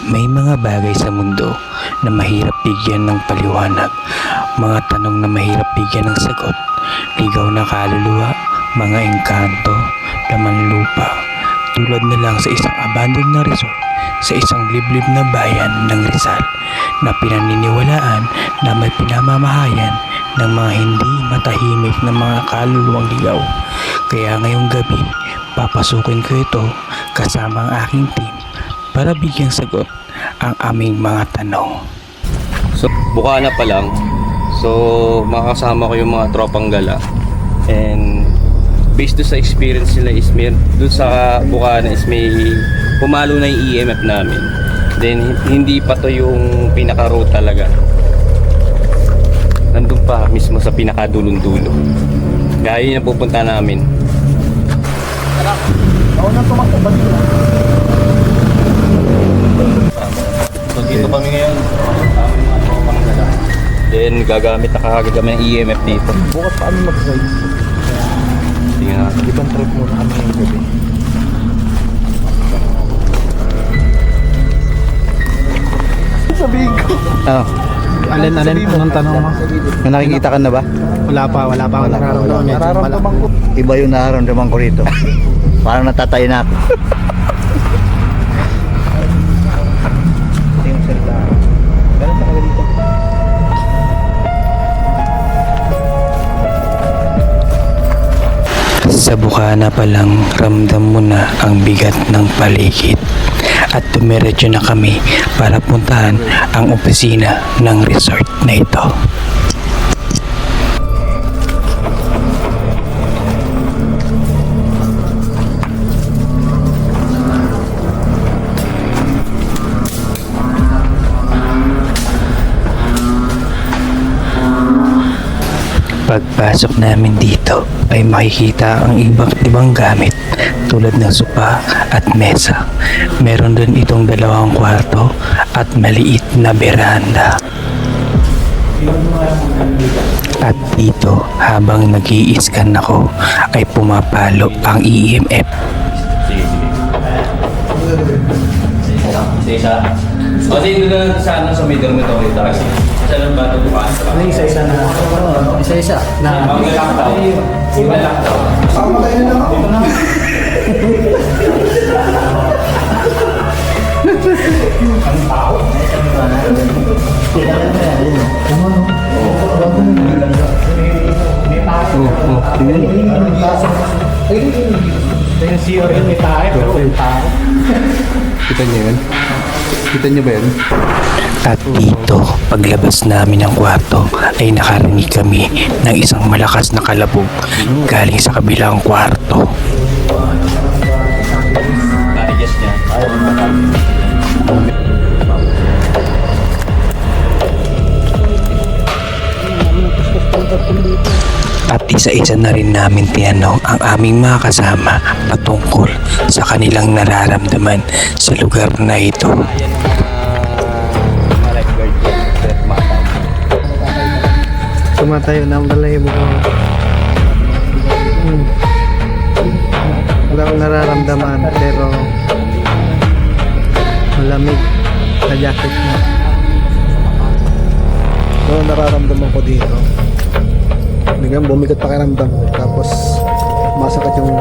May mga bagay sa mundo na mahirap bigyan ng paliwanag, mga tanong na mahirap bigyan ng sagot, ligaw na kaluluwa, mga engkanto, laman lupa, tulad na lang sa isang abandoned na resort sa isang liblib na bayan ng Rizal na pinaniniwalaan na may pinamamahayan ng mga hindi matahimik na mga kaluluwang ligaw. Kaya ngayong gabi, papasukin ko ito kasama ang aking team para bigyang sagot ang aming mga tanong. So, Bukana pa lang. So, makakasama ko yung mga tropang gala. And based doon sa experience nila is doon sa Bukana is may pumalo na yung EMF namin. Then, hindi pa to yung pinaka-road talaga. Nandun pa mismo sa pinaka-dulong-dulo. Gaya yun ang pupunta namin. Ako na tumakbo ba nila? So dito kami ngayon, aming mga tropang gala. Then gagamit na kagad kami ng EMF dito. Bukas pa kami mag-ride. Tingnan natin. Ibang trip muna kami ngayong gabi. Sabihin ko. Ano? Alin anong tanong mo? May nakikita ka na ba? Wala pa ako nararamdaman. Nararamdaman ko. Iba yung nararamdaman ko rito. Parang natatay na ako. Sa Bukana pa lang ramdam mo na ang bigat ng paligid at dumiretso na kami para puntahan ang opisina ng resort na ito. Pagpasok namin dito ay makikita ang iba't ibang gamit tulad ng sopa at mesa. Meron din itong dalawang kwarto at maliit na beranda. At dito habang nag-i-scan ako ay pumapalo ang EMF. Isa-isa. O sige, doon lang sa may dormitory ito kasi. Isa lang ba ito bukas? Ano yung isa-isa na? Isa-isa na. Mag-lockdown. Mag-lockdown. Pamatay na lang ako. Ang tao? Yung CR yun, may tayo, pero may tao. Kita niyo yun? Kita niyo ba yun? At dito, paglabas namin ng kwarto ay nakarinig kami ng isang malakas na kalabog galing sa kabilang kwarto. Narigas niya. At isa-isa na rin namin tinanong ang aming mga kasama patungkol sa kanilang nararamdaman sa lugar na ito. Tumatayo na ang balahibo ko. Wala akong nararamdaman pero malamig sa jacket mo. So nararamdaman ko dito. Biglang bumigat pakiramdam tapos masakit yung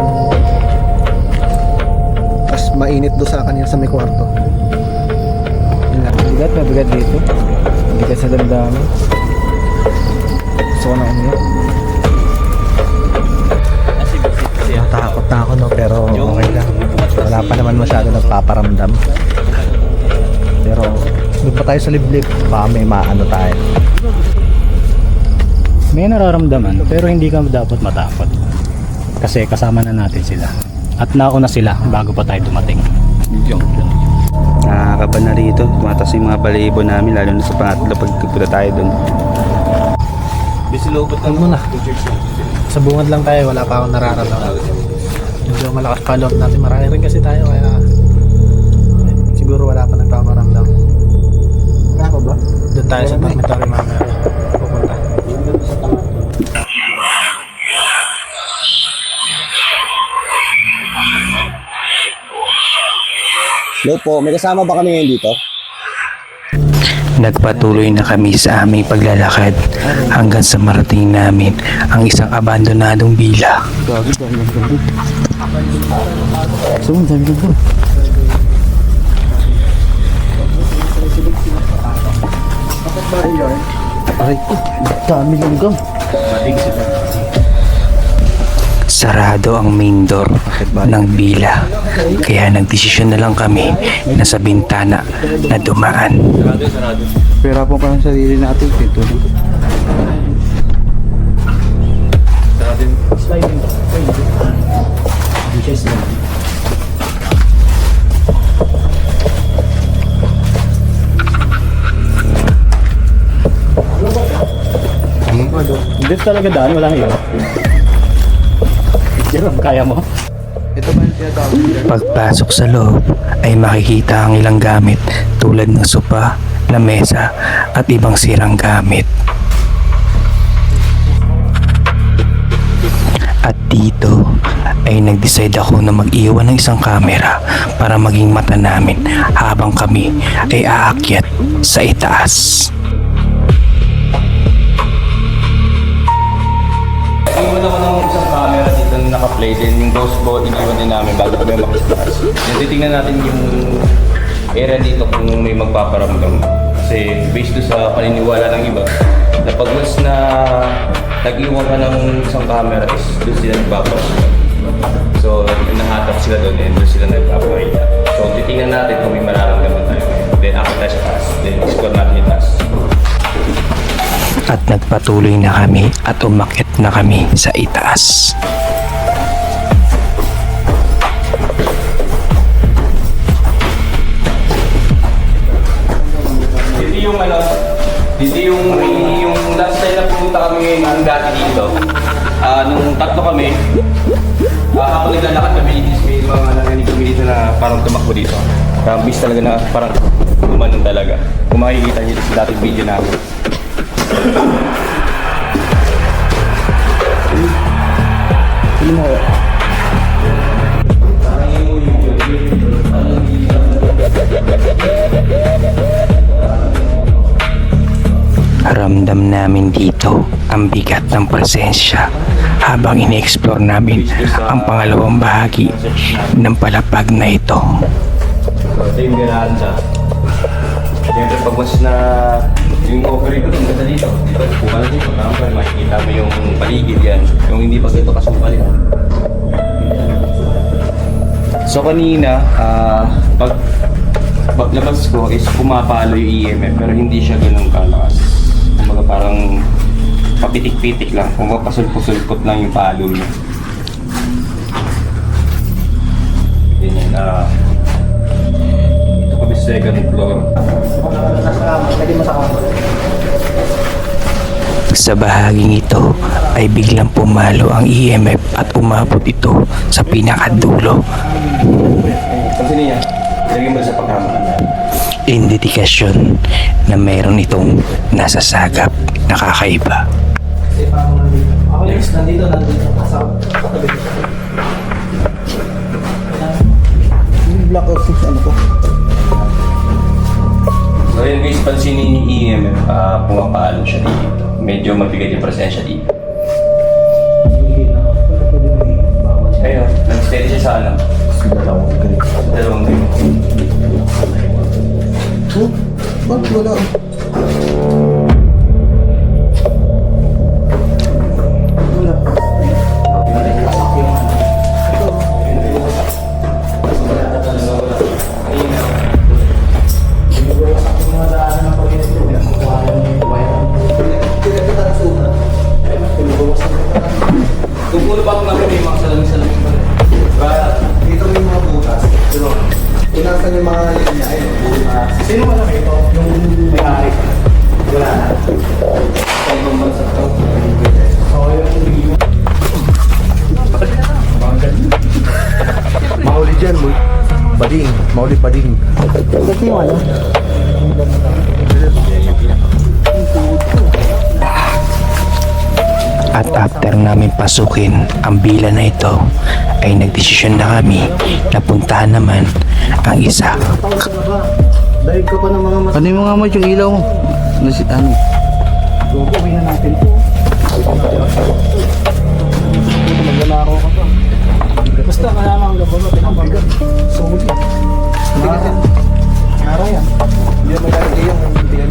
tapos mainit doon sa akin sa may kwarto. Mabigat dito. Mabigat sa damdamin. Gusto ko na umiyak. Natakot na ako no, pero okay lang. Wala pa naman masyado nagpaparamdam. Pero doon pa tayo sa liblib, baka may maano tayo. May nararamdaman pero hindi ka dapat matakot kasi kasama na natin sila. At nauna sila bago pa tayo dumating. Nakakaban na rito. Tumatas yung mga balibo namin, lalo na sa pangatlo pagpunta tayo doon. Huwag mo na. Sa bungad lang tayo, wala pa akong nararamdaman. Medyo malakas pa loob natin. Marami rin kasi tayo kaya siguro wala pa nagpaparamdam. Wala pa ba? Doon tayo sa dormitory mamaya. Pupunta. Hello po, may kasama ba kami ngayon dito? Nagpatuloy na kami sa aming paglalakad hanggang sa marating namin ang isang abandonadong bila. Dami langgam. Sarado ang main door ng bila, kaya nagdesisyon na lang kami na sa bintana na dumaan. Pero po ka ng sarili natin dito. Hindi talaga daan, walang iyo. Jerome, kaya mo? Pagpasok sa loob ay makikita ang ilang gamit tulad ng sopa, lamesa at ibang sirang gamit. At dito ay nag-decide ako na mag-iwan ng isang camera para maging mata namin habang kami ay aakyat sa itaas. Iwan ako ng isang camera dito na naka-play din. Yung ghost boat, iniwan din namin bago kami makastas. Yung titingnan natin yung area dito kung may magpaparamdam. Kasi based doon sa paniniwala ng iba, na pag once na nag-iwan ka ng isang camera is doon sila nagpaparamdam. So, nahatak sila doon and doon sila nagpaparamdam. So, titingnan natin kung may mararamdaman tayo. Then, after tayo sa taas, then explore natin yung taas. At nagpatuloy na kami at umakyat na kami sa itaas. Dito yung last time na pumunta kami ng dati dito. Nung tatlo kami, habang naglalakad kami dito, may mga narinig kami dito na parang tumakbo dito. Bis talaga na parang gumanon talaga. Kung makikita nyo sa dating video namin. Ramdam namin dito ang bigat ng presensya habang ini-explore namin ang pangalawang bahagi ng palapag na ito. So, ito yung veranda. Siyempre, pag mas na yung offering ko, ganda dito. Dito, buka na dito. Para makikita mo yung paligid yan. Yung hindi pa dito kasukal yan. So, kanina, paglabas ko is pumapalo yung EMF pero hindi siya ganun kalakas. Kumbaga parang papitik-pitik lang. Kumbaga pasulpot-sulpot lang yung palo niya. Ganyan. Ito kami sa second floor. Sa bahaging ito ay biglang pumalo ang EMF at umabot ito sa pinakadulo. Kasi niya, lagyan mo sa pagkama. Indikasyon na meron itong nasasagap na kakaiba. Nandito. Yung blackout switch ano ko? So yun guys, pansinin yung EMF, pumapalo siya dito. Medyo mabigat yung presensya dito. Ayun, nag-steady siya sa ano? Dalawang ganyan. Ba't wala? Kung puno pa ako namin, may mga salamin-salamin pa rin. Sino malaki ito? Yung may-ari? Wala na. So, yung Mahuli dyan, boy. Bading. Mahuli bading. Kasi yung ano? At after namin pasukin ang bila na ito, ay nagdesisyon na kami na puntahan naman ang isa. Dahil ka pa ng mga mas... Ano yung mga may yung ilaw mo? Ano? Gawin na natin ito. Maglalaro ka pa. Basta kaya lang ang gabon mo, pinambagan. Sulit. Hindi kasi. Araw yan. Hindi na maglalagay yung hindi yan.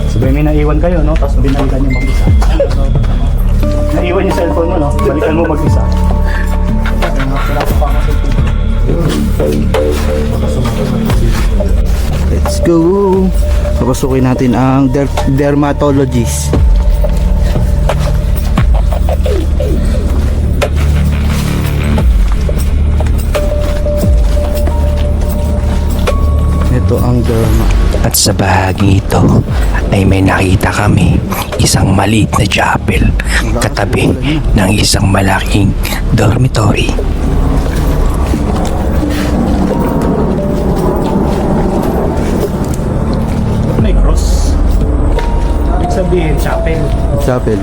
Sabay may naiwan kayo, no? Tapos binalikan niyo mag-isa. Naiwan yung cellphone mo, no? Balikan mo mag-isa. Let's go! Papasukin natin ang dermatologist. Ito ang derma. At sa bahagi ito ay may nakita kami isang maliit na chapel katabi ng isang malaking dormitory. May cross. Ibig sabihin, chapel. Chapel.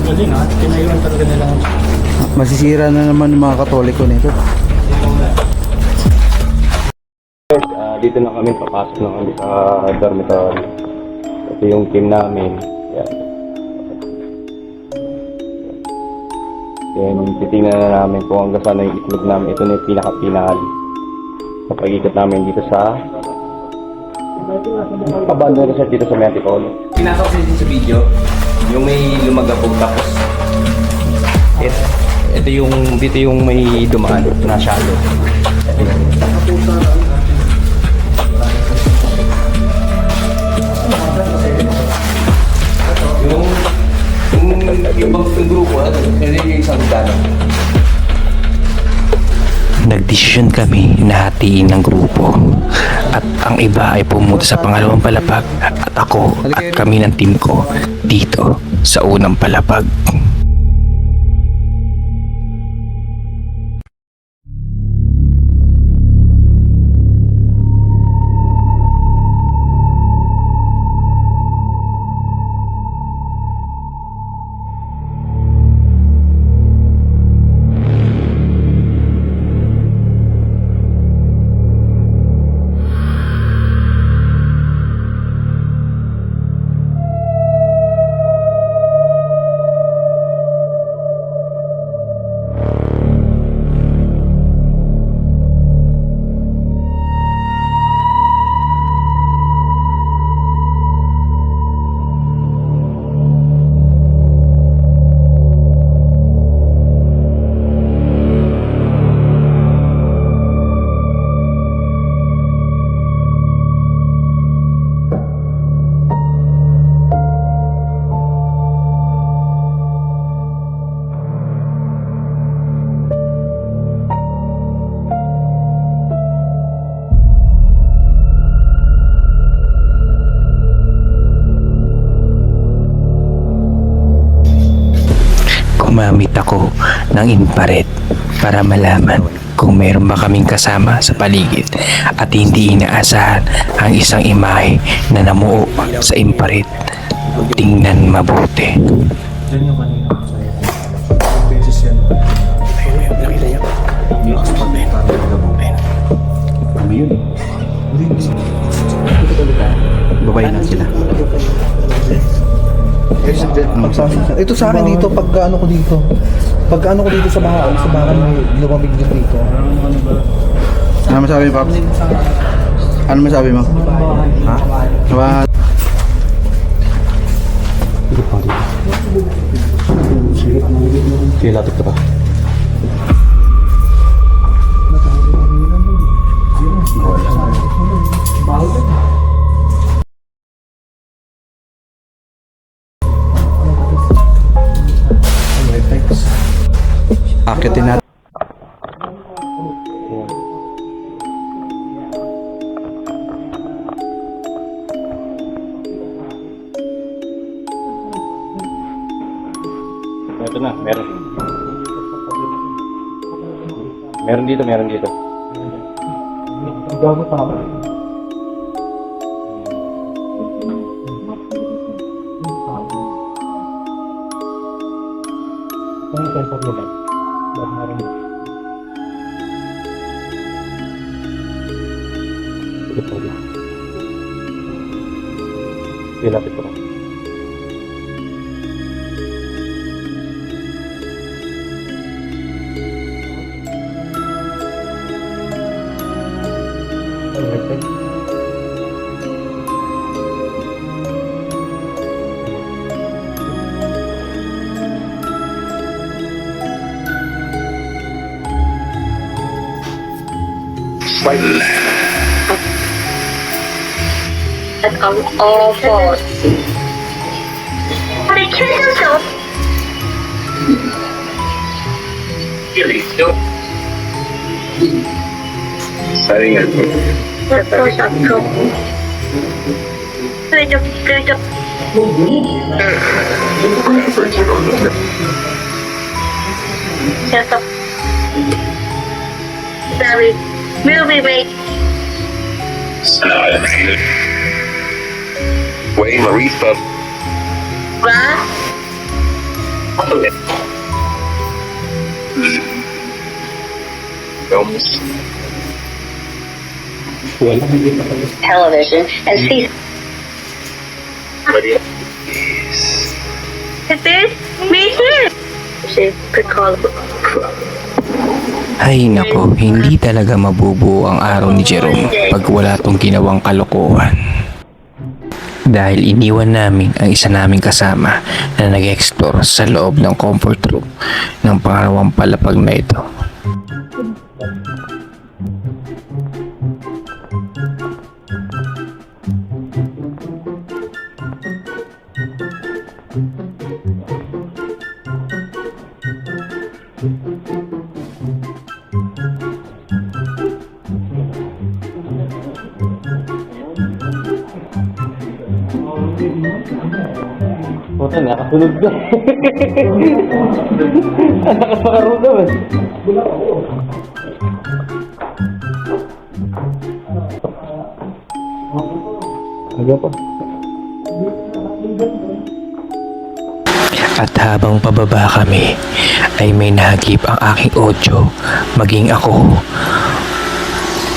Galing ha, pinayuan talaga nila ang chapel. Masisira na naman yung mga Katoliko nito. Dito na kami, papasok na kami sa dormitory. Ito yung team namin. Yan. Then, titingnan na namin kung hanggang saan na yung itlog namin. Ito na yung pinaka-pinali. Kapag-ikot namin dito sa Abandon Resort dito sa May Antipolo. Pinasok din sa video, yung may lumagabog tapos ito yung, dito yung may dumaan na shallow. Yung ibang grupo, ito yung isang dano. Nagdesisyon kami na hatiin ng grupo at ang iba ay pumunta sa pangalawang palapag at ako at kami ng team ko dito sa unang palapag. Gumamit ako ng infrared para malaman kung meron ba kaming kasama sa paligid at hindi inaasahan ang isang imahe na namuo sa infrared. Tingnan mabuti. Diyan yung kanina ko sa'yo. Beses yan. Ayun, nakita niya. Yung spot na yun. Ano yun? Babay na sila. Ito sa akin dito, pag ano ko dito. Pag ano ko dito sa bahay mo, lumamig din dito. Ano masabi mo, Pops? Ano masabi mo? Ha? Diba? Sige, latot ka pa. Akitin natin. Meron dito, meron dito. Gago pa ako. Ano yung sensor nila? Bakit meron? Ito po. Lapit ko. At ang awful. They killed themselves. Of course, I'm trouble. Good. Shut up. Sorry. Movie mate. Wayne Marisa. What? Television and see. This? Me too. She could call. Ay nako, hindi talaga mabubuo ang araw ni Jerome pag wala tong ginawang kalokohan. Dahil iniwan namin ang isa naming kasama na nag-explore sa loob ng comfort room ng pangalawang palapag na ito. Puta, nakasunod na. Nakasakaroon naman. At habang pababa kami ay may nahagip ang aking audio, maging ako.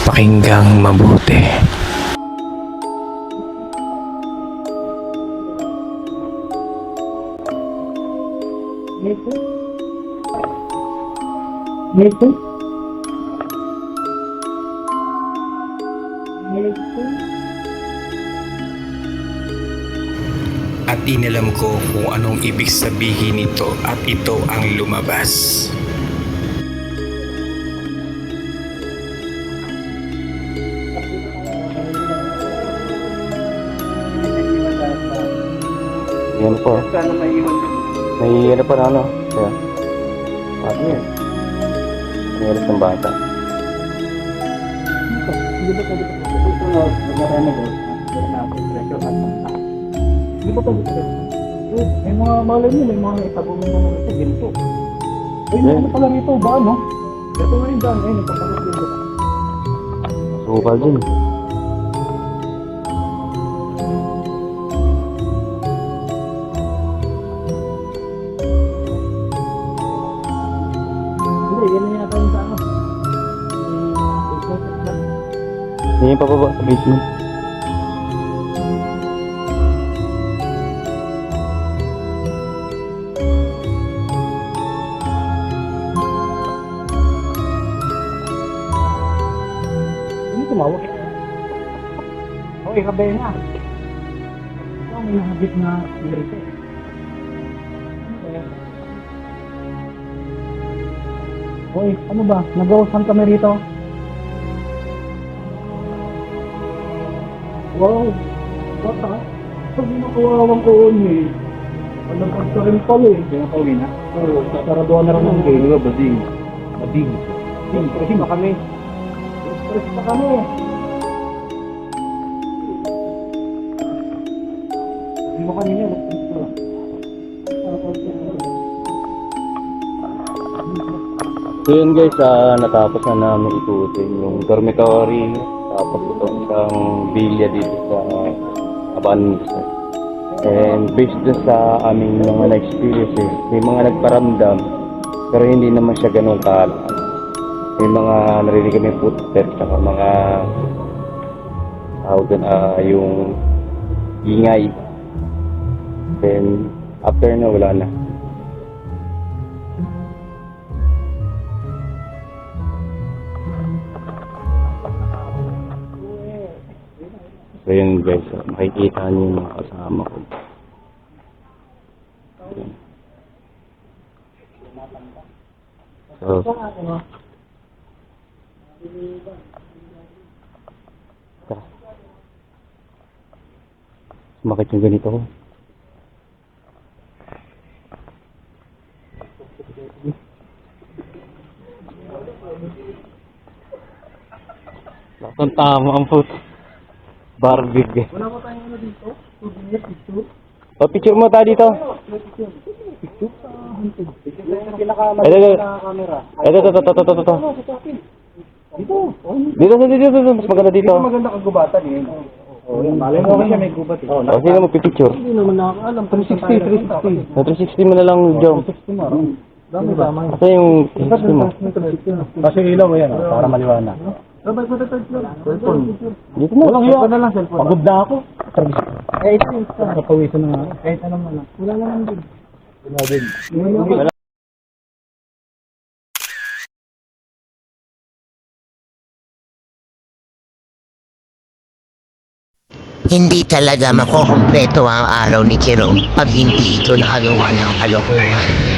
Pakinggang mabuti. At inalam ko kung anong ibig sabihin nito at ito ang lumabas. Yan po. May ano pa na ano. Kaya. Paano yun? Nangyari ng bata. May mga malay mo, may mga itabong mo naman ito, ginto. Ay, ano pala rito ba, no? Ito nga yung daan, ayun, nagpapagod dito. Sukal din. Hindi, yan na yata yung sa ano. Hindi pa baba sa basement. Hindi tumawag. Hoy, kabay na. Ito, may nahagit na spirito. Hoy, ano ba? Nag-uusap kami rito. Wow! Bata! Sabi na kawawang ko eh. Malapag ka rin pala eh. Kaya pauwi na? Oo, sasaraduan na rin ng gay. Diba, bading? Bading. Stress pa kami. Stress pa kami. Hindi mo kanina, stress pa. So yun guys, natapos na namin ikutin yung dormitory, tapos itong isang bilya dito sa abandoned. And based dun sa aming mga na-experiences, may mga nagparamdam, pero hindi naman siya ganun kaala. May mga narinig kami footsteps, saka mga yung ingay. Then after na wala na. So yun guys, makikita niyo yung mga kasama ko. Ayan. So, tara. Sumakit yung ganito ko. Lakang tama ang foto. Barbie. Wala mo tayong ano dito? Picture? Picture mo tayo dito. Picture sa hunting. Ito. Dito. Mas maganda dito. Maganda kang gubatan eh. Malay mo kasi may gubat eh. O, sino magpipicture? Hindi naman nakakaalam. 360. 360 mo na lang, Jom. 360 mo. Dami tama. Kasi yung 360 mo. Kasi ilaw mo yan, para maliwanag. Dito na. Walang hiya. Na lang cellphone. Pagod na ako. Eh, ito yung kapawisan na nga. Kahit alam mo lang. Wala naman din. Wala din. Hindi talaga makukumpleto ang araw ni Jerome pag hindi ito nakaluwa ng kalokohan.